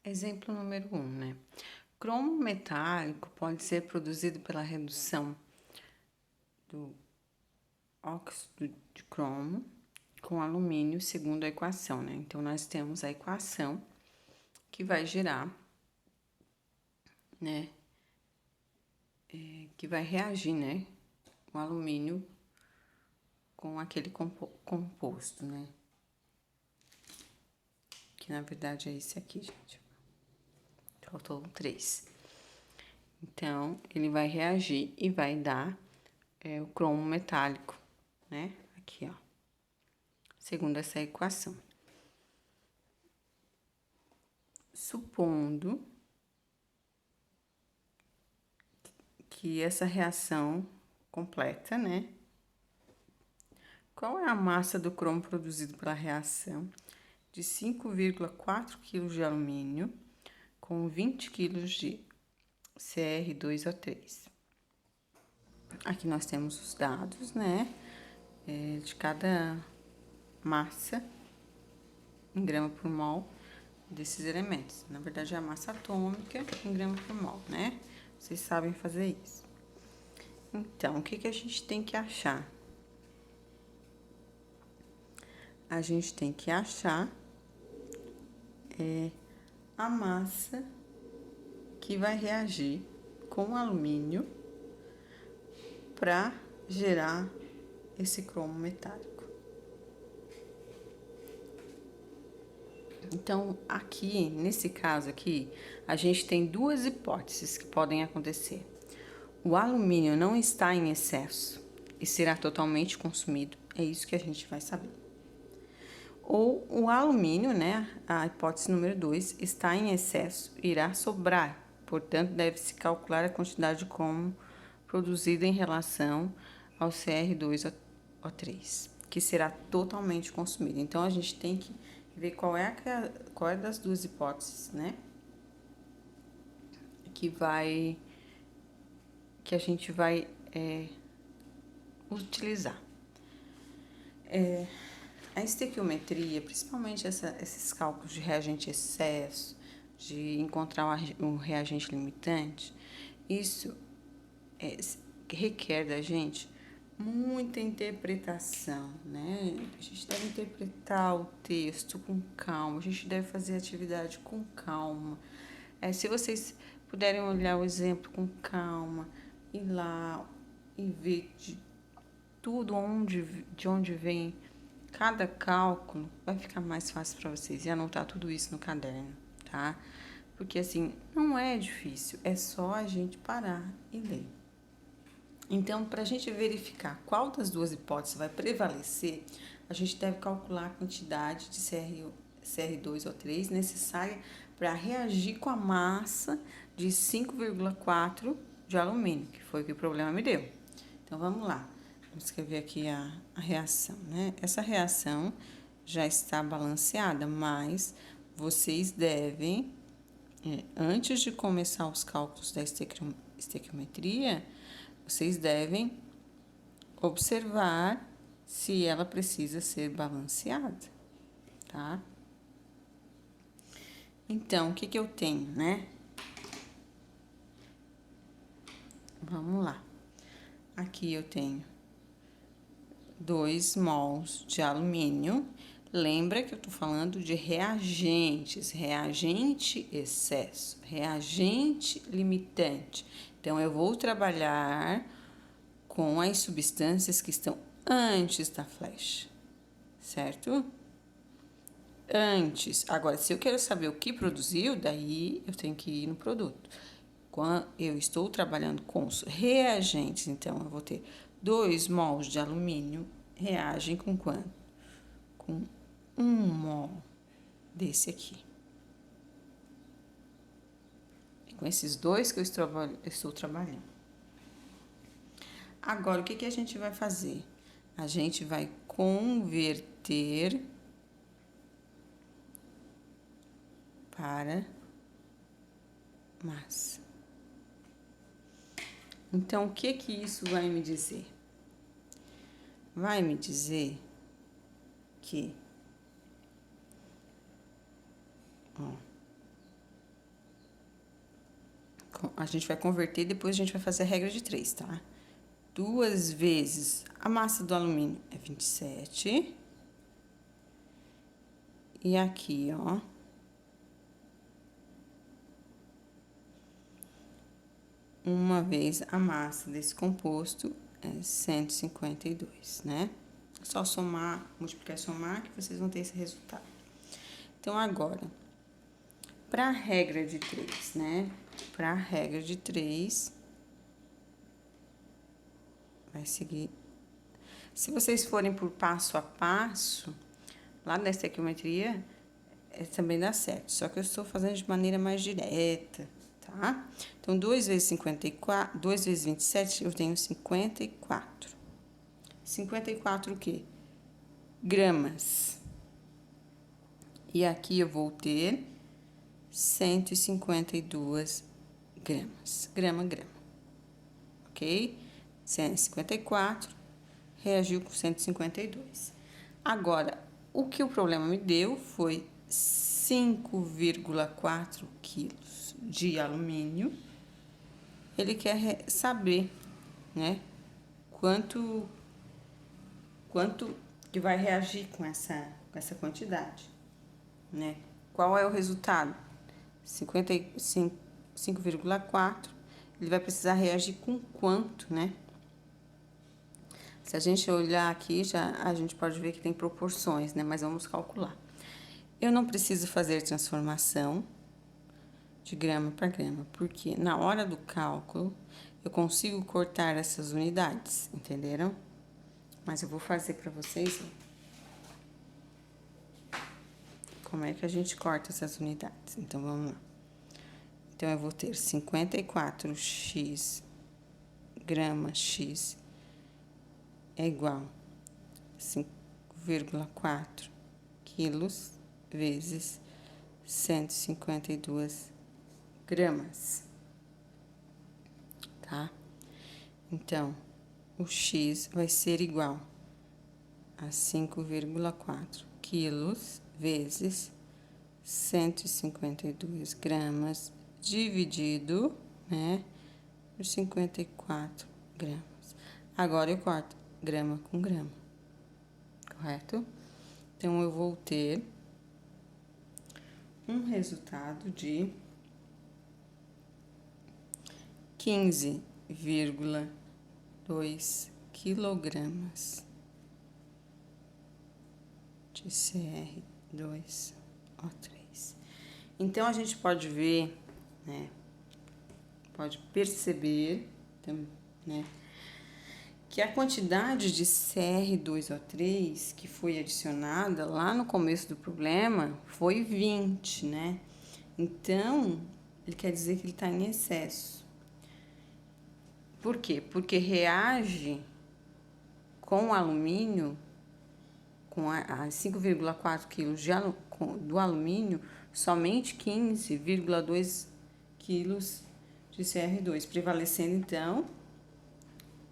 Exemplo número 1, né? Cromo metálico pode ser produzido pela redução do óxido de cromo com alumínio, segundo a equação, né? Então, nós temos a equação que vai gerar, né? Que vai reagir, né? O alumínio com aquele composto, né? Que na verdade é esse aqui, gente. Faltou 3. Então, ele vai reagir e vai dar o cromo metálico, né? Aqui, ó. Segundo essa equação. Supondo que essa reação completa, né? Qual é a massa do cromo produzido pela reação de 5,4 kg de alumínio com 20 kg de Cr2O3? Aqui nós temos os dados, né? De cada massa em grama por mol desses elementos. Na verdade, é a massa atômica em grama por mol, né? Vocês sabem fazer isso. Então, o que a gente tem que achar? A gente tem que achar a massa que vai reagir com o alumínio para gerar esse cromo metálico. Então, aqui, nesse caso aqui, a gente tem duas hipóteses que podem acontecer. O alumínio não está em excesso e será totalmente consumido, é isso que a gente vai saber. Ou o alumínio, né, a hipótese número 2, está em excesso e irá sobrar, portanto, deve-se calcular a quantidade de cromo produzida em relação ao Cr2O3, que será totalmente consumido. Então, a gente tem que ver qual é das duas hipóteses, né, que a gente vai utilizar. A estequiometria, principalmente esses cálculos de reagente excesso, de encontrar um reagente limitante, isso requer da gente muita interpretação, né? A gente deve interpretar o texto com calma, a gente deve fazer a atividade com calma. Se vocês puderem olhar o exemplo com calma, ir lá e ver de tudo de onde vem cada cálculo, vai ficar mais fácil para vocês e anotar tudo isso no caderno, tá? Porque assim, não é difícil, é só a gente parar e ler. Então, para a gente verificar qual das duas hipóteses vai prevalecer, a gente deve calcular a quantidade de Cr2O3 necessária para reagir com a massa de 5,4 de alumínio, que foi o que o problema me deu. Então, vamos lá. Vamos escrever aqui a reação, né? Essa reação já está balanceada, mas vocês devem, antes de começar os cálculos da estequiometria, vocês devem observar se ela precisa ser balanceada, tá? Então, o que eu tenho, né? Vamos lá. Aqui eu tenho 2 mols de alumínio. Lembra que eu tô falando de reagentes, reagente excesso, reagente limitante. Então, eu vou trabalhar com as substâncias que estão antes da flecha, certo? Antes. Agora, se eu quero saber o que produziu, daí eu tenho que ir no produto. Quando eu estou trabalhando com os reagentes, então eu vou ter 2 mols de alumínio reagem com quanto? Com 1 mol desse aqui. É com esses dois que eu estou trabalhando. Agora, o que a gente vai fazer? A gente vai converter para massa. Então, o que isso vai me dizer? Vai me dizer que A gente vai converter, depois a gente vai fazer a regra de 3, tá? 2 vezes a massa do alumínio é 27. E aqui, ó. Uma vez a massa desse composto é 152, né? Só somar, multiplicar e somar que vocês vão ter esse resultado. Então, agora, para a regra de 3, né? Para a regra de 3, vai seguir. Se vocês forem por passo a passo, lá na estequiometria, também dá certo. Só que eu estou fazendo de maneira mais direta, tá? Então, 2 vezes 54, 2 vezes 27, eu tenho 54. 54 o quê? Gramas. E aqui eu vou ter 152 gramas. Grama, grama. Ok? 154 reagiu com 152. Agora, o que o problema me deu foi 5,4 quilos de alumínio. Ele quer saber, né, quanto que vai reagir com essa quantidade, né? Qual é o resultado? 5,4. Ele vai precisar reagir com quanto, né? Se a gente olhar aqui, já a gente pode ver que tem proporções, né? Mas vamos calcular. Eu não preciso fazer transformação de grama para grama, porque na hora do cálculo eu consigo cortar essas unidades, entenderam? Mas eu vou fazer para vocês como é que a gente corta essas unidades. Então, vamos lá. Então, eu vou ter 54x grama x é igual a 5,4 quilos vezes 152 gramas, tá? Então, o x vai ser igual a 5,4 quilos vezes 152 gramas dividido, né, por 54 gramas. Agora eu corto grama com grama, correto? Então, eu vou ter um resultado de 15,2 quilogramas de Cr2O3. Então, a gente pode ver, né, pode perceber, né, que a quantidade de Cr2O3 que foi adicionada lá no começo do problema foi 20, né? Então, ele quer dizer que ele está em excesso. Por quê? Porque reage com alumínio, com a 5,4 quilos do alumínio, somente 15,2 quilos de Cr2, prevalecendo, então,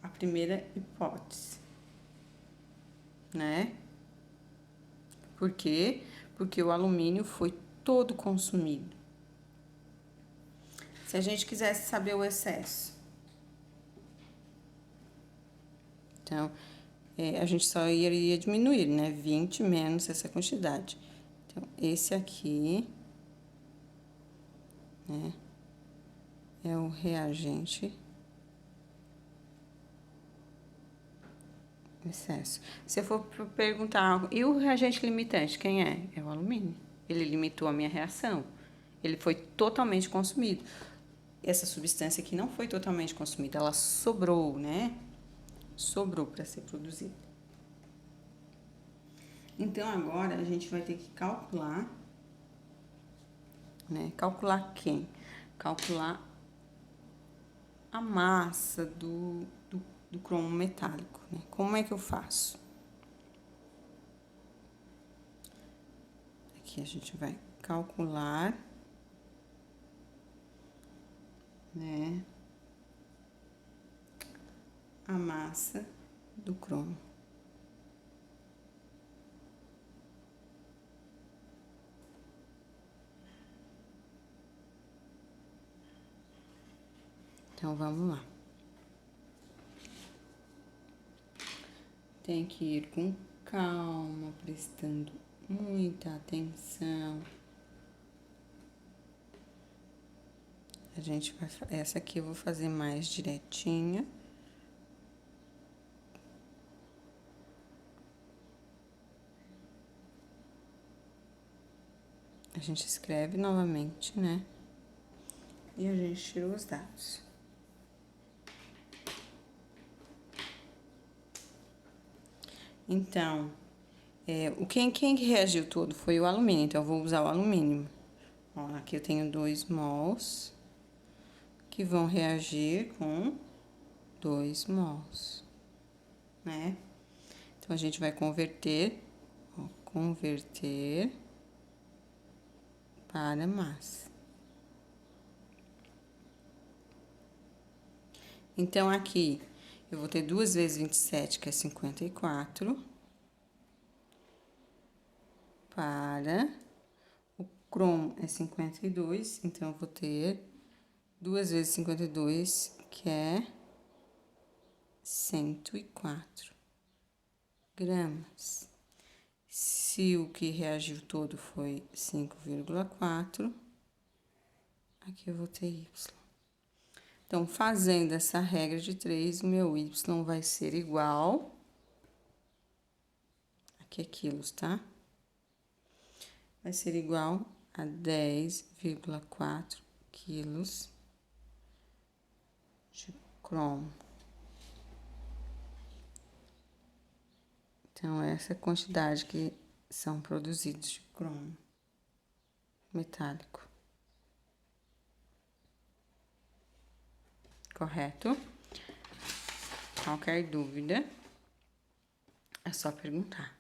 a primeira hipótese, né? Por quê? Porque o alumínio foi todo consumido. Se a gente quisesse saber o excesso, então, a gente só iria diminuir, né? 20 menos essa quantidade. Então, esse aqui, né, é o reagente excesso. Se eu for perguntar, e o reagente limitante, quem é? É o alumínio. Ele limitou a minha reação. Ele foi totalmente consumido. Essa substância aqui não foi totalmente consumida, ela sobrou, né? Sobrou para ser produzida. Então, agora a gente vai ter que calcular, né? Calcular quem? Calcular a massa do cromo metálico, né? Como é que eu faço? Aqui a gente vai calcular, né, a massa do cromo. Então, vamos lá. Tem que ir com calma, prestando muita atenção. A gente vai... Essa aqui eu vou fazer mais direitinha. A gente escreve novamente, né? E a gente tira os dados. Então, quem reagiu todo foi o alumínio, então eu vou usar o alumínio. Ó, aqui eu tenho 2 mols que vão reagir com 2 mols, né? Então, a gente vai converter, ó, converter para massa. Então, aqui, eu vou ter 2 vezes 27, que é 54, para... O cromo é 52, então eu vou ter 2 vezes 52, que é 104 gramas. Se o que reagiu todo foi 5,4, aqui eu vou ter Y. Então, fazendo essa regra de 3, o meu Y vai ser igual... Aqui é quilos, tá? Vai ser igual a 10,4 quilos de cromo. Então, essa é a quantidade que são produzidos de cromo metálico. Correto? Qualquer dúvida, é só perguntar.